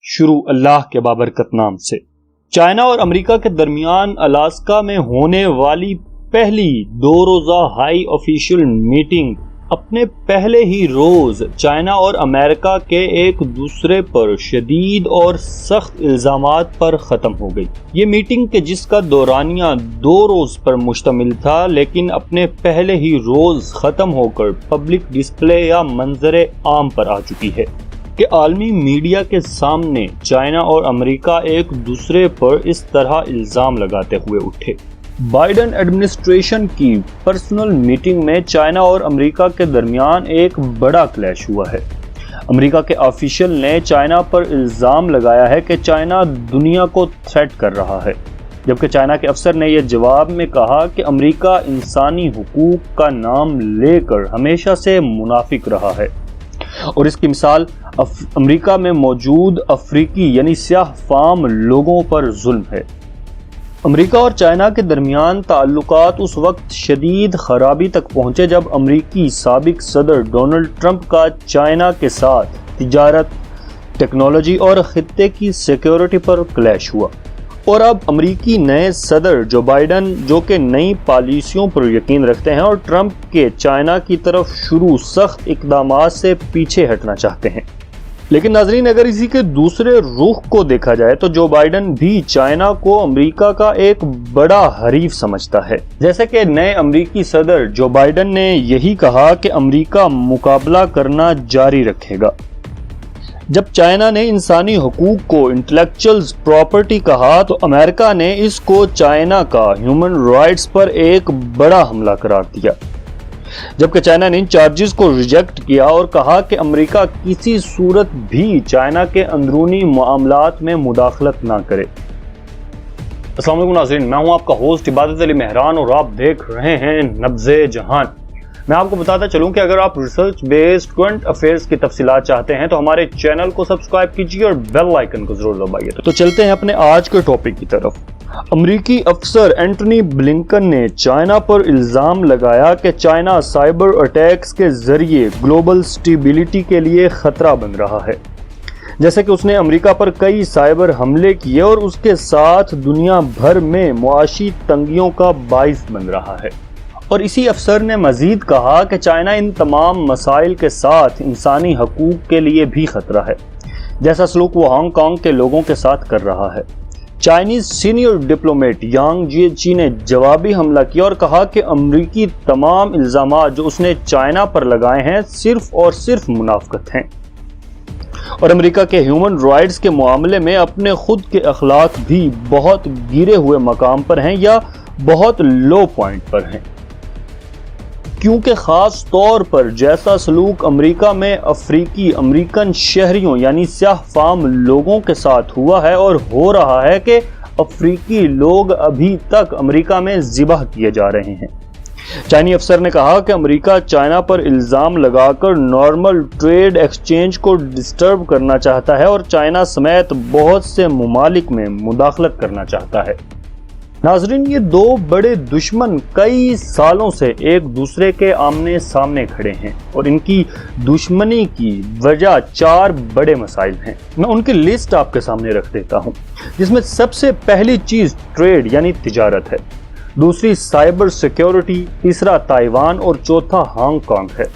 شروع اللہ کے بابرکت نام سے۔ چائنا اور امریکہ کے درمیان الاسکا میں ہونے والی پہلی 2 روزہ ہائی آفیشل میٹنگ اپنے پہلے ہی روز چائنا اور امریکہ کے ایک دوسرے پر شدید اور سخت الزامات پر ختم ہو گئی۔ یہ میٹنگ کہ جس کا دورانیہ 2 روز پر مشتمل تھا لیکن اپنے پہلے ہی روز ختم ہو کر پبلک ڈسپلے یا منظر عام پر آ چکی ہے کہ عالمی میڈیا کے سامنے چائنا اور امریکہ ایک دوسرے پر اس طرح الزام لگاتے ہوئے اٹھے۔ بائیڈن ایڈمنسٹریشن کی پرسنل میٹنگ میں چائنا اور امریکہ کے درمیان ایک بڑا کلیش ہوا ہے۔ امریکہ کے آفیشل نے چائنا پر الزام لگایا ہے کہ چائنا دنیا کو تھریٹ کر رہا ہے، جبکہ چائنا کے افسر نے یہ جواب میں کہا کہ امریکہ انسانی حقوق کا نام لے کر ہمیشہ سے منافق رہا ہے، اور اس کی مثال امریکہ میں موجود افریقی یعنی سیاہ فام لوگوں پر ظلم ہے۔ امریکہ اور چائنا کے درمیان تعلقات اس وقت شدید خرابی تک پہنچے جب امریکی سابق صدر ڈونلڈ ٹرمپ کا چائنا کے ساتھ تجارت، ٹیکنالوجی اور خطے کی سیکیورٹی پر کلیش ہوا، اور اب امریکی نئے صدر جو بائیڈن جو کہ نئی پالیسیوں پر یقین رکھتے ہیں اور ٹرمپ کے چائنا کی طرف شروع سخت اقدامات سے پیچھے ہٹنا چاہتے ہیں۔ لیکن ناظرین، اگر اسی کے دوسرے رخ کو دیکھا جائے تو جو بائیڈن بھی چائنا کو امریکہ کا ایک بڑا حریف سمجھتا ہے، جیسے کہ نئے امریکی صدر جو بائیڈن نے یہی کہا کہ امریکہ مقابلہ کرنا جاری رکھے گا۔ جب چائنا نے انسانی حقوق کو انٹلیکچوئل پراپرٹی کہا تو امریکہ نے اس کو چائنا کا ہیومن رائٹس پر ایک بڑا حملہ قرار دیا، جبکہ چائنا نے ان چارجز کو ریجیکٹ کیا اور کہا کہ امریکہ کسی صورت بھی چائنا کے اندرونی معاملات میں مداخلت نہ کرے۔ السلام علیکم ناظرین، میں ہوں آپ کا ہوسٹ عبادت علی مہران اور آپ دیکھ رہے ہیں نبض جہان۔ میں آپ کو بتاتا چلوں کہ اگر آپ ریسرچ بیسڈ کرنٹ افیئرز کی تفصیلات چاہتے ہیں تو ہمارے چینل کو سبسکرائب کیجیے اور بیل آئیکن کو ضرور دبائیے۔ تو چلتے ہیں اپنے آج کے ٹاپک کی طرف۔ امریکی افسر اینٹونی بلنکن نے چائنا پر الزام لگایا کہ چائنا سائبر اٹیکس کے ذریعے گلوبل سٹیبلٹی کے لیے خطرہ بن رہا ہے، جیسے کہ اس نے امریکہ پر کئی سائبر حملے کیے اور اس کے ساتھ دنیا بھر میں معاشی تنگیوں کا باعث بن رہا ہے۔ اور اسی افسر نے مزید کہا کہ چائنا ان تمام مسائل کے ساتھ انسانی حقوق کے لیے بھی خطرہ ہے، جیسا سلوک وہ ہانگ کانگ کے لوگوں کے ساتھ کر رہا ہے۔ Chinese senior diplomat Yang Jiechi نے جوابی حملہ کیا اور کہا کہ امریکی تمام الزامات جو اس نے چائنا پر لگائے ہیں صرف اور صرف منافقت ہیں، اور امریکہ کے ہیومن رائٹس کے معاملے میں اپنے خود کے اخلاق بھی بہت گرے ہوئے مقام پر ہیں یا بہت لو پوائنٹ پر ہیں، کیونکہ خاص طور پر جیسا سلوک امریکہ میں افریقی امریکن شہریوں یعنی سیاہ فام لوگوں کے ساتھ ہوا ہے اور ہو رہا ہے کہ افریقی لوگ ابھی تک امریکہ میں ذبح کیے جا رہے ہیں۔ چائنی افسر نے کہا کہ امریکہ چائنا پر الزام لگا کر نارمل ٹریڈ ایکسچینج کو ڈسٹرب کرنا چاہتا ہے اور چائنا سمیت بہت سے ممالک میں مداخلت کرنا چاہتا ہے۔ ناظرین، یہ 2 بڑے دشمن کئی سالوں سے ایک دوسرے کے آمنے سامنے کھڑے ہیں اور ان کی دشمنی کی وجہ 4 بڑے مسائل ہیں۔ میں ان کی لسٹ آپ کے سامنے رکھ دیتا ہوں، جس میں سب سے پہلی چیز ٹریڈ یعنی تجارت ہے، دوسری سائبر سیکیورٹی، تیسرا تائیوان اور چوتھا ہانگ کانگ ہے۔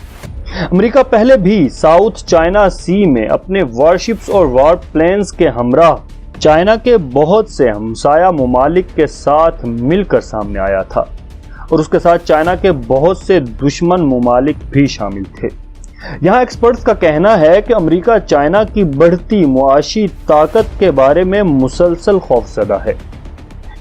امریکہ پہلے بھی ساؤتھ چائنا سی میں اپنے وارشپس اور وار پلینز کے ہمراہ چائنا کے بہت سے ہمسایہ ممالک کے ساتھ مل کر سامنے آیا تھا، اور اس کے ساتھ چائنا کے بہت سے دشمن ممالک بھی شامل تھے۔ یہاں ایکسپرٹس کا کہنا ہے کہ امریکہ چائنا کی بڑھتی معاشی طاقت کے بارے میں مسلسل خوفزدہ ہے۔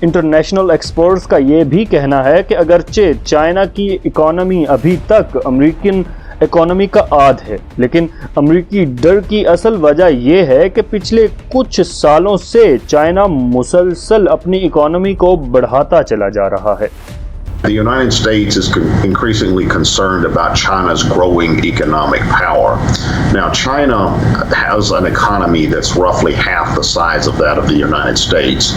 انٹرنیشنل ایکسپرٹس کا یہ بھی کہنا ہے کہ اگرچہ چائنا کی اکانومی ابھی تک امریکن اکانومی کا آدھ ہے، لیکن امریکی ڈر کی اصل وجہ یہ ہے کہ پچھلے کچھ سالوں سے چائنا مسلسل اپنی اکانومی کو بڑھاتا چلا جا رہا ہے۔ The United States is increasingly concerned about China's growing economic power. Now, China has an economy that's roughly half the size of that of the United States,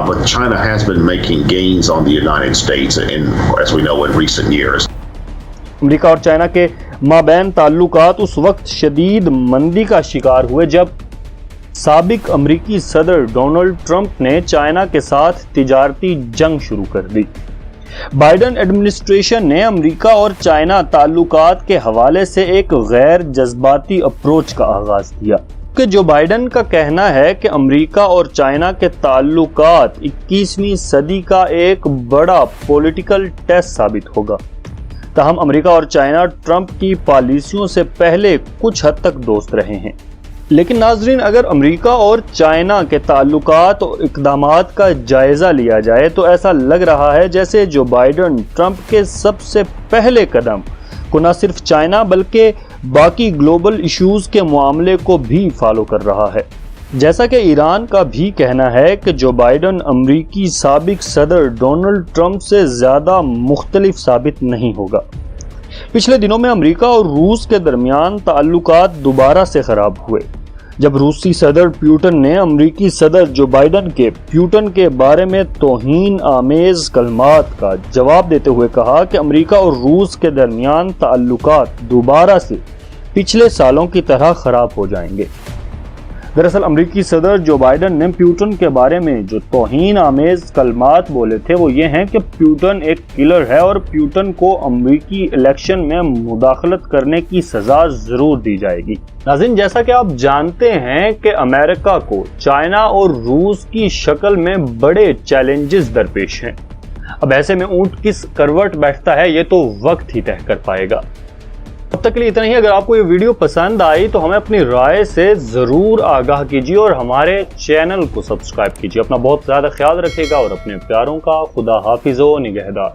but China has been making gains on the United States, as we know, in recent years. امریکہ اور China کے مابین تعلقات اس وقت شدید مندی کا شکار ہوئے جب سابق امریکی صدر ڈونلڈ ٹرمپ نے چائنا کے ساتھ تجارتی جنگ شروع کر دی۔ بائیڈن ایڈمنسٹریشن نے امریکہ اور چائنا تعلقات کے حوالے سے ایک غیر جذباتی اپروچ کا آغاز کیا کہ جو بائیڈن کا کہنا ہے کہ امریکہ اور چائنا کے تعلقات 21ویں صدی کا ایک بڑا پولیٹیکل ٹیسٹ ثابت ہوگا۔ تاہم امریکہ اور چائنا ٹرمپ کی پالیسیوں سے پہلے کچھ حد تک دوست رہے ہیں، لیکن ناظرین اگر امریکہ اور چائنا کے تعلقات اور اقدامات کا جائزہ لیا جائے تو ایسا لگ رہا ہے جیسے جو بائیڈن ٹرمپ کے سب سے پہلے قدم کو نہ صرف چائنا بلکہ باقی گلوبل ایشوز کے معاملے کو بھی فالو کر رہا ہے، جیسا کہ ایران کا بھی کہنا ہے کہ جو بائیڈن امریکی سابق صدر ڈونلڈ ٹرمپ سے زیادہ مختلف ثابت نہیں ہوگا۔ پچھلے دنوں میں امریکہ اور روس کے درمیان تعلقات دوبارہ سے خراب ہوئے جب روسی صدر پیوٹن نے امریکی صدر جو بائیڈن کے پیوٹن کے بارے میں توہین آمیز کلمات کا جواب دیتے ہوئے کہا کہ امریکہ اور روس کے درمیان تعلقات دوبارہ سے پچھلے سالوں کی طرح خراب ہو جائیں گے۔ دراصل امریکی صدر جو بائیڈن نے پیوٹن کے بارے میں جو توہین آمیز کلمات بولے تھے وہ یہ ہیں کہ پیوٹن ایک کلر ہے اور پیوٹن کو امریکی الیکشن میں مداخلت کرنے کی سزا ضرور دی جائے گی۔ ناظرین جیسا کہ آپ جانتے ہیں کہ امریکہ کو چائنا اور روس کی شکل میں بڑے چیلنجز درپیش ہیں۔ اب ایسے میں اونٹ کس کروٹ بیٹھتا ہے یہ تو وقت ہی طے کر پائے گا۔ اب تک کے لیے اتنا ہی۔ اگر آپ کو یہ ویڈیو پسند آئی تو ہمیں اپنی رائے سے ضرور آگاہ کیجیے اور ہمارے چینل کو سبسکرائب کیجیے۔ اپنا بہت زیادہ خیال رکھیے گا اور اپنے پیاروں کا خدا حافظ و نگہدار۔